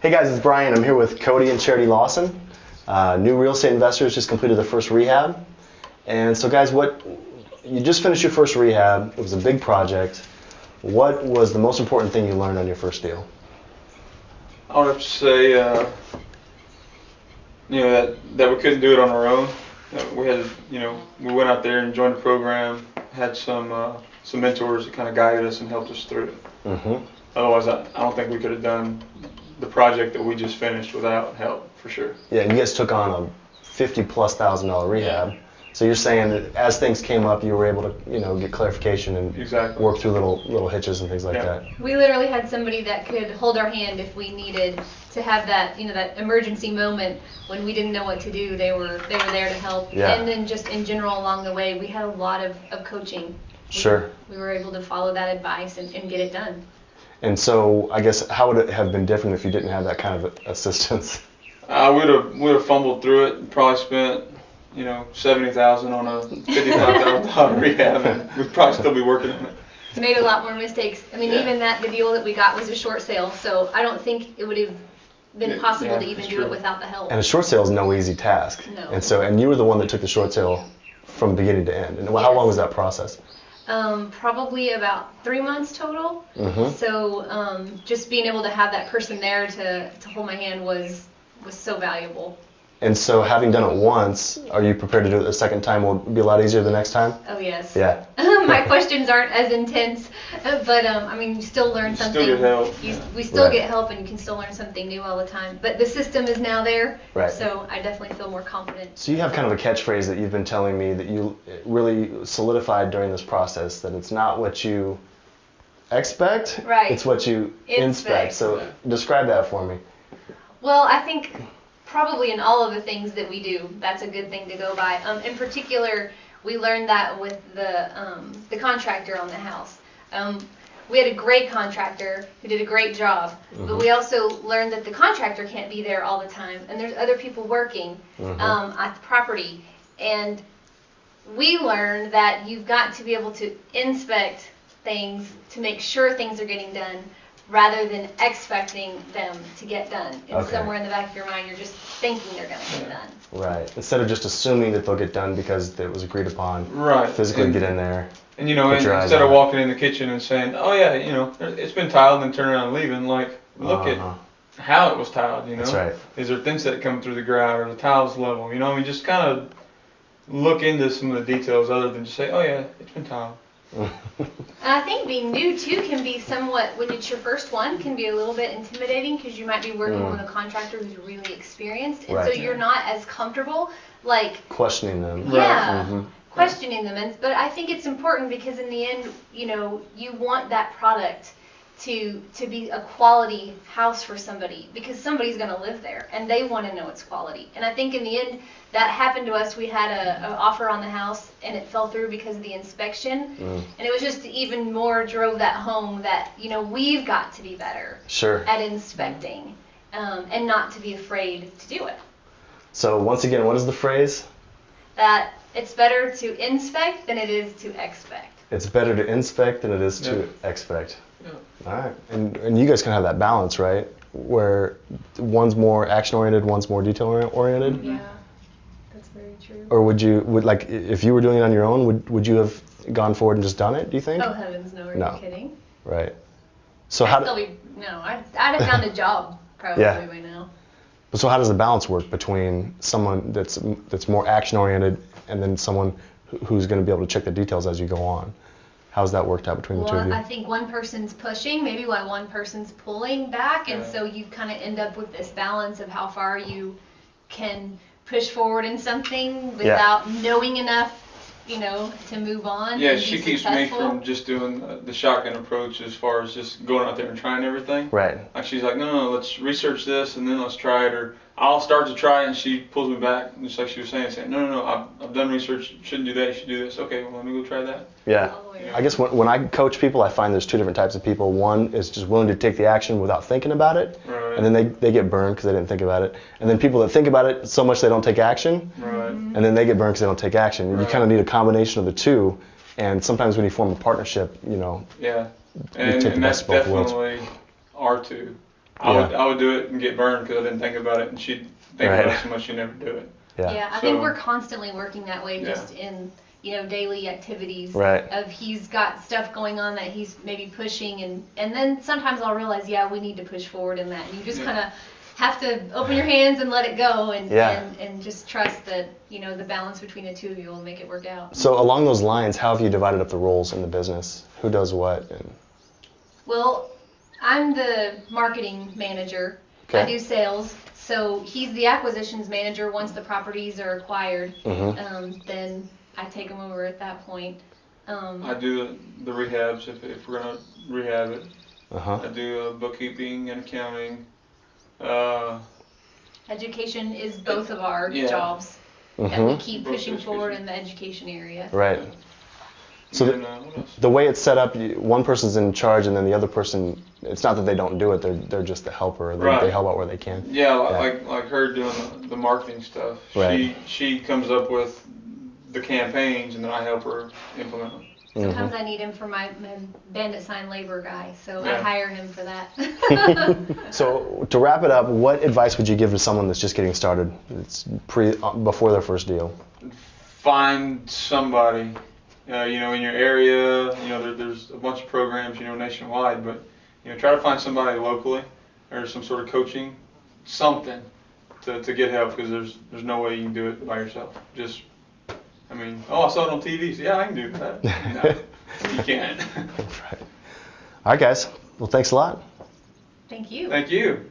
Hey guys, it's Brian. I'm here with Cody and Charity Lawson. New real estate investors just completed their first rehab. And so guys, you just finished your first rehab. It was a big project. What was the most important thing you learned on your first deal? I would have to say, that we couldn't do it on our own. We had, we went out there and joined the program, had some mentors that kind of guided us and helped us through it. Mm-hmm. Otherwise, I don't think we could have done the project that we just finished without help, for sure. Yeah, and you guys took on a $50,000+ rehab. So you're saying that as things came up, you were able to, get clarification and work through little hitches and things like that. We literally had somebody that could hold our hand if we needed to have that, that emergency moment when we didn't know what to do. They were there to help. Yeah. And then just in general along the way, we had a lot of coaching. Sure. We were able to follow that advice and get it done. And so I guess how would it have been different if you didn't have that kind of assistance? We'd have fumbled through it and probably spent $70,000 on a $55,000 rehab, and we'd probably still be working on it. Made a lot more mistakes. I mean, even the deal that we got was a short sale, so I don't think it would have been possible to even do it without the help. And a short sale is no easy task. No. And you were the one that took the short sale from beginning to end. And how long was that process? Probably about 3 months total. Mm-hmm. So just being able to have that person there to hold my hand was so valuable. And so having done it once, are you prepared to do it a second time? Will it be a lot easier the next time? Oh, yes. Yeah. My questions aren't as intense, but you still learn something. Still get help. We still get help, and you can still learn something new all the time. But the system is now there, right. So I definitely feel more confident. So you have kind of a catchphrase that you've been telling me that you really solidified during this process, that it's not what you expect, right. It's what you inspect. So describe that for me. Well, I think probably in all of the things that we do, that's a good thing to go by. In particular, we learned that with the contractor on the house. We had a great contractor who did a great job, mm-hmm. but we also learned that the contractor can't be there all the time, and there's other people working mm-hmm. At the property. And we learned that you've got to be able to inspect things to make sure things are getting done, rather than expecting them to get done. And somewhere in the back of your mind, you're just thinking they're going to get done. Right. Instead of just assuming that they'll get done because it was agreed upon. Right. Physically get in there. And instead of walking in the kitchen and saying, "Oh yeah, it's been tiled," and turning around and leaving, look at how it was tiled. That's right. Is there thin set coming through the grout, or the tiles level? Just kind of look into some of the details other than just say, "Oh yeah, it's been tiled." I think being new too can be somewhat, when it's your first one, can be a little bit intimidating because you might be working with a contractor who's really experienced, and so you're not as comfortable questioning them. Yeah, mm-hmm. questioning them. But I think it's important because in the end, you want that product to be a quality house for somebody, because somebody's going to live there and they want to know it's quality. And I think in the end that happened to us. We had an offer on the house and it fell through because of the inspection. And it was just even more drove that home that we've got to be better at inspecting and not to be afraid to do it. So once again, what is the phrase? That it's better to inspect than it is to expect. It's better to inspect than it is to expect. Yeah. All right. And you guys can have that balance, right? Where one's more action-oriented, one's more detail-oriented? Yeah, that's very true. Or if you were doing it on your own, would you have gone forward and just done it, do you think? Oh, heavens no, are you kidding? Right. So I'd have found a job probably by now. So how does the balance work between someone that's more action-oriented and then someone who's going to be able to check the details as you go on? How's that worked out between the two of you? I think one person's pushing, maybe while one person's pulling back, and so you kind of end up with this balance of how far you can push forward in something without knowing enough, to move on. Yeah, and she be keeps successful. me from just doing the shotgun approach as far as just going out there and trying everything. Right. She's like, no, let's research this and then let's try it. Or I'll start to try it and she pulls me back, just like she was saying, no, I've done research, you shouldn't do that, you should do this. Okay, well, let me go try that. Yeah. I guess when I coach people, I find there's two different types of people. One is just willing to take the action without thinking about it, and then they get burned because they didn't think about it. And then people that think about it so much they don't take action, and then they get burned because they don't take action. You kind of need a combination of the two, and sometimes when you form a partnership, Yeah, you take the and best that's of both worlds. definitely our two. I would do it and get burned because I didn't think about it, and she'd think about it so much she'd never do it. Yeah, I think we're constantly working that way, just in daily activities. Right. Of he's got stuff going on that he's maybe pushing, and then sometimes I'll realize, we need to push forward in that, and you just kind of have to open your hands and let it go, and just trust that the balance between the two of you will make it work out. So along those lines, how have you divided up the roles in the business? Who does what? Well, I'm the marketing manager. Okay. I do sales. So he's the acquisitions manager. Once the properties are acquired, then I take them over at that point. I do the rehabs if we're gonna rehab it. I do bookkeeping and accounting. Education is both of our jobs that we keep pushing forward in the education area. Right. So the way it's set up, one person's in charge, and then the other person, it's not that they don't do it, they're just the helper. They help out where they can. Yeah, like her doing the marketing stuff. Right. She comes up with the campaigns, and then I help her implement them. Sometimes I need him for my bandit sign labor guy, so I hire him for that. So to wrap it up, what advice would you give to someone that's just getting started? It's before their first deal. Find somebody, in your area. There's a bunch of programs, nationwide, but try to find somebody locally or some sort of coaching, something to get help, because there's no way you can do it by yourself. I saw it on TV. So yeah, I can do that. No, you can't. Right. All right, guys. Well, thanks a lot. Thank you. Thank you.